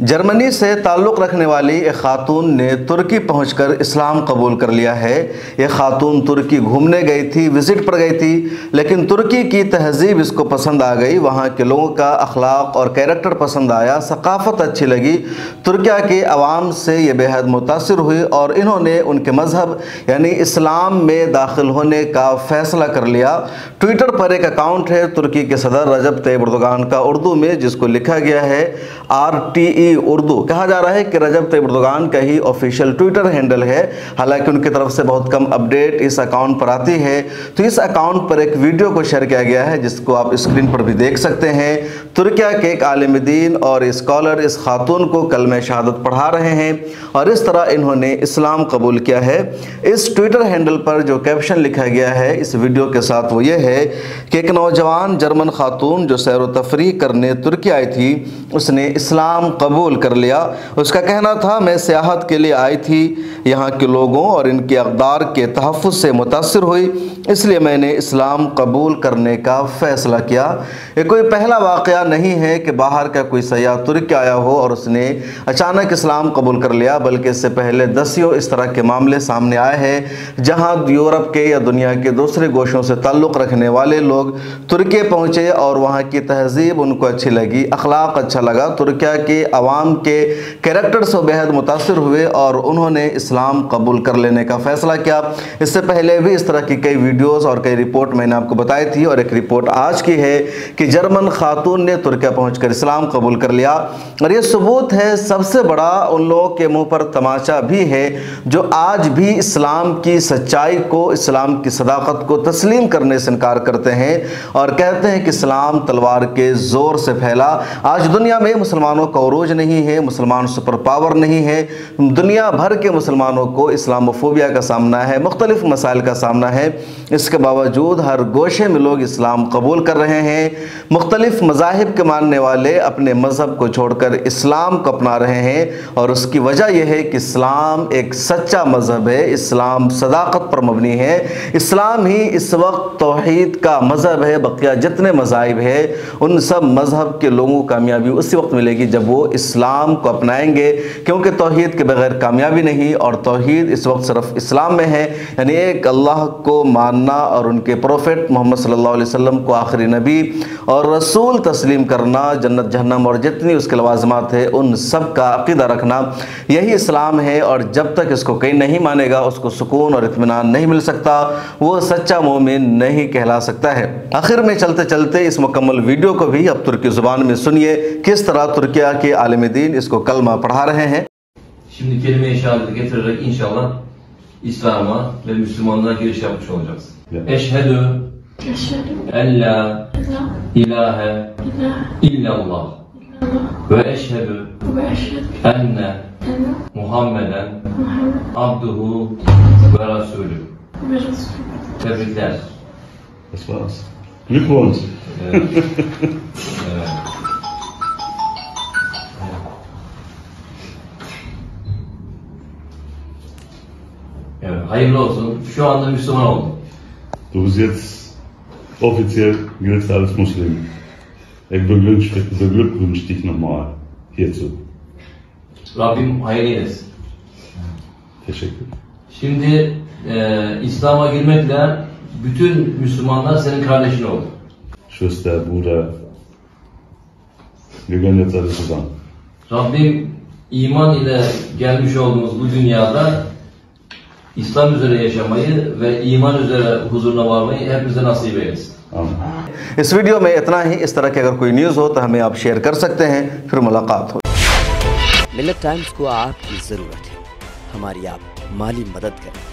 جرمنی سے تعلق رکھنے والی ایک خاتون نے ترکی پہنچ کر اسلام قبول کر لیا ہے۔ یہ خاتون ترکی گھومنے گئی تھی، وزٹ پر گئی تھی، لیکن ترکی کی تہذیب اس کو پسند آ گئی، وہاں کے لوگوں کا اخلاق اور کیریکٹر پسند آیا، ثقافت اچھی لگی۔ ترکیہ کے عوام سے یہ بے حد متاثر ہوئی اور انہوں نے ان کے مذہب یعنی اسلام میں داخل ہونے کا فیصلہ کر لیا۔ ٹویٹر پر ایک اکاؤنٹ ہے ترکی کے صدر رجب طیب اردوغان کا اردو میں، جس کو لکھا گیا ہے RTE اردو۔ کہا جا رہا ہے کہ رجب طیب اردوغان کا ہی آفیشیل ٹویٹر ہینڈل ہے، حالانکہ ان کی طرف سے بہت کم اپڈیٹ اس اکاؤنٹ پر آتی ہے۔ تو اس اکاؤنٹ پر ایک ویڈیو کو شیئر کیا گیا ہے، جس کو آپ اسکرین پر بھی دیکھ سکتے ہیں۔ ترکیہ کے ایک عالم دین اور اسکالر اس خاتون کو کلمہ شہادت پڑھا رہے ہیں اور اس طرح انہوں نے اسلام قبول کیا ہے۔ اس ٹویٹر ہینڈل پر جو کیپشن لکھا گیا ہے اس ویڈیو کے ساتھ وہ یہ ہے کہ ایک نوجوان جرمن خاتون جو سیر و تفریح کرنے ترکی آئی تھی، اس نے اسلام قبول کر لیا۔ اس کا کہنا تھا، میں سیاحت کے لیے آئی تھی، یہاں کے لوگوں اور ان کے اقدار کے تحفظ سے متاثر ہوئی، اس لیے میں نے اسلام قبول کرنے کا فیصلہ کیا۔ یہ کوئی پہلا واقعہ نہیں ہے کہ باہر کا کوئی سیاح ترکی آیا ہو اور اس نے اچانک اسلام قبول کر لیا، بلکہ اس سے پہلے دسیوں اس طرح کے معاملے سامنے آئے ہیں جہاں یورپ کے یا دنیا کے دوسرے گوشوں سے تعلق رکھنے والے لوگ ترکی پہنچے اور وہاں کی تہذیب ان کو اچھی لگی، اخلاق اچھا لگا، ترکیہ کے عوام کے کیریکٹر سے بے حد متاثر ہوئے اور انہوں نے اسلام قبول کر لینے کا فیصلہ کیا۔ اس سے پہلے بھی اس طرح کی کئی ویڈیوز اور کئی رپورٹ میں نے آپ کو بتائی تھی، اور ایک رپورٹ آج کی ہے کہ جرمن خاتون نے ترکیہ پہنچ کر اسلام قبول کر لیا، اور یہ ثبوت ہے سب سے بڑا ان لوگوں کے منہ پر تماچا بھی ہے جو آج بھی اسلام کی سچائی کو، اسلام کی صداقت کو تسلیم کرنے سے انکار کرتے ہیں اور کہتے ہیں کہ اسلام تلوار کے زور سے پھیلا۔ آج دنیا میں مسلمانوں کا عروج نہیں ہے، مسلمان سپر پاور نہیں ہے، دنیا بھر کے مسلمانوں کو اسلاموفوبیا کا سامنا ہے، مختلف مسائل کا سامنا ہے، اس کے باوجود ہر گوشے میں لوگ اسلام قبول کر رہے ہیں۔ مختلف مذاہب کے ماننے والے اپنے مذہب کو چھوڑ کر اسلام کو اپنا رہے ہیں، اور اس کی وجہ یہ ہے کہ اسلام ایک سچا مذہب ہے، اسلام صداقت پر مبنی ہے، اسلام ہی اس وقت توحید کا مذہب ہے۔ بقیہ جتنے مذاہب ہیں ان سب مذہب کے لوگوں کو کامیابی اسی وقت ملے گی جب وہ اسلام کو اپنائیں گے، کیونکہ توحید کے بغیر کامیابی نہیں، اور توحید اس وقت صرف اسلام میں ہے، یعنی ایک اللہ کو ماننا اور ان کے پروفٹ محمد صلی اللہ علیہ وسلم کو آخری نبی اور رسول تسلیم کرنا، جنت جہنم اور جتنی اس کے لوازمات ہیں ان سب کا عقیدہ رکھنا، یہی اسلام ہے۔ اور جب تک اس کو کوئی نہیں مانے گا اس کو سکون اور اطمینان نہیں مل سکتا، وہ سچا مومن نہیں کہلا سکتا ہے۔ آخر میں چلتے چلتے اس مکمل ویڈیو کو بھی اب ترکی زبان میں سنیے کس طرح ترکیہ کے عالم دین اس کو کلمہ پڑھا رہے ہیں۔ Şimdi kelime-i şehadeti getirerek inşallah İslam'a ve Müslümanlığa giriş yapmış olacağız. Eşhedü en la ilahe illallah ve eşhedü enne Muhammeden abduhu ve rasulü. Tebrikler. Das war's. Glückwunsch. Evet. Evet. Evet, hayırlı olsun. Şu anda Müslüman oldun. Du bist jetzt offiziell gilt als Muslim. Ich beglückwünsche dich nochmal hierzu. Rabbim hayırlı eylesin. Teşekkür. Şimdi İslam'a girmekle bütün Müslümanlar senin kardeşin oldu. Schwester, Bruder, wir gehören jetzt alle zusammen. Rabbim iman ile gelmiş olduğumuz bu dünyada İslam üzere yaşamayı ve iman üzere huzuruna varmayı hepimize nasip eylesin. اس video میں اتنا ہی۔ اس طرح کی اگر کوئی news ہو تو ہمیں آپ share کر سکتے ہیں، پھر ملاقات ہو۔ ملت ٹائمز کو آپ کی ضرورت ہے، ہماری آپ مالی مدد کریں۔